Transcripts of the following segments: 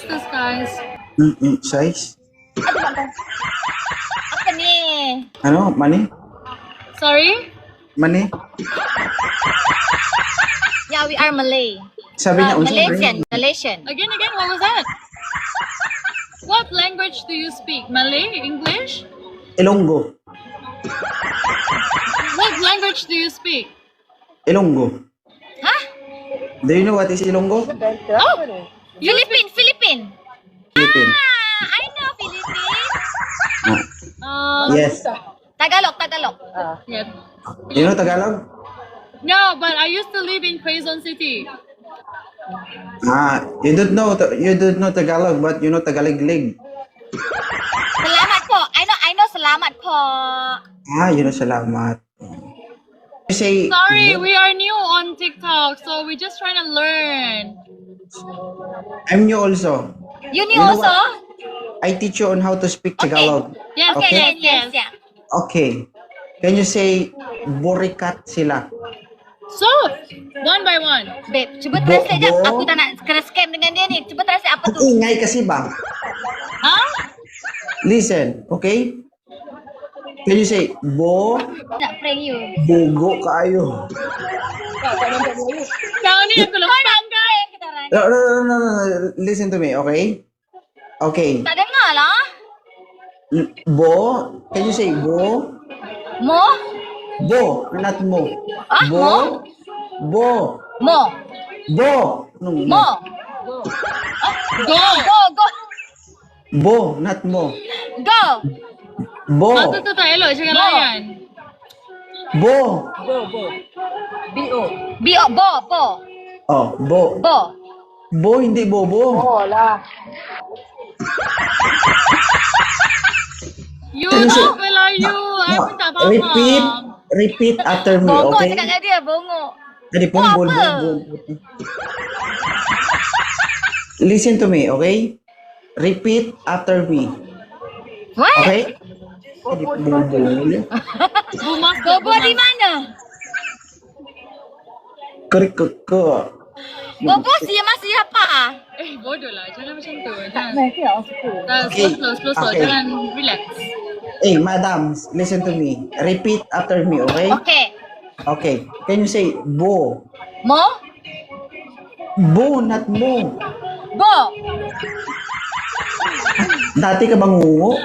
is this, guys? Size? Apa ni? Ano? Money? Sorry? Money? Yeah, we are Malay. Sabi niya, unsa Malaysian. Again, what was that? What language do you speak? Malay? English? Ilonggo. What language do you speak? Ilonggo. Huh? Do you know what is Ilonggo? Oh! Philippine. Philippine. I know Philippine. Yes. Tagalog. Yeah. You know Tagalog? No, but I used to live in Quezon City. You don't know Tagalog, but you know Tagalog-lig. Salamat po. I know salamat po. You know salamat. You say, Sorry, we are new on TikTok, so we're just trying to learn. I'm new also. You You know also? I teach you on how to speak Tagalog. Yes, Okay. yes. Yeah. Okay. Can you say, burikat sila? So, one by one. Babe, cuba translate je. Bo. Aku tak nak kena scam dengan dia ni. Cuba translate apa Ang tu? ingay kasi ba? Huh? Listen, okay? Can you say, Nak prank you. bugo kayo? Kau ni aku lepas kan? Kita orang. No. Listen to me, okay? Okay. Tak dengar lah. Can you say bo? Mo? Bo, not mo. Ah, Bo? Bo. Mo. Bo. No, Mo. Go! Go. Bo, not mo. Go. Bo. Tu, elok cakap Bo. layan. Bo. Bo. Oh, bo. Bo. Bo, hindi bobo. You Can you say- novel are you? I No, pun tak faham. repeat after me, Bongok okay? cakap dengan dia. Bongok. Jadi Bo apa? Listen to me, okay? Repeat after me, What? okay? Jadi bumbul. Bumas Bobo di mana? Kerik ke. Bobo siapa? Bodoh lah. Jangan macam tu. Jangan. Okay. Slow. Okay. Jangan relax. Madam, listen to me. Repeat after me, okay? Okay. Okay. Can you say bo? Mo? Bo, not mo. Bo. Dati ka bang ngungo?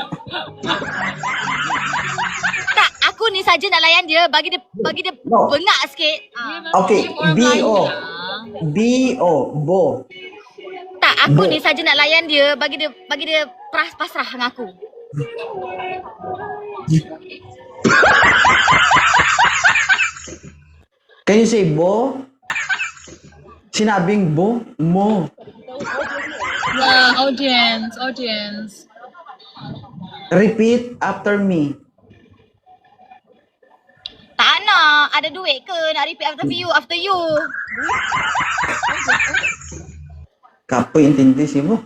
Tak, aku ni saja nak layan dia. Bagi dia No. bengak sikit. Okay, B-O. B-O, bo. Tak, aku Bo. ni saja nak layan dia. Bagi dia pasrah dengan aku. Can you say bo? Sinabing bo, mo. Audience. Repeat after me. Tak nak. Ada duit ke nak repeat after you? Kapo intindi si mo.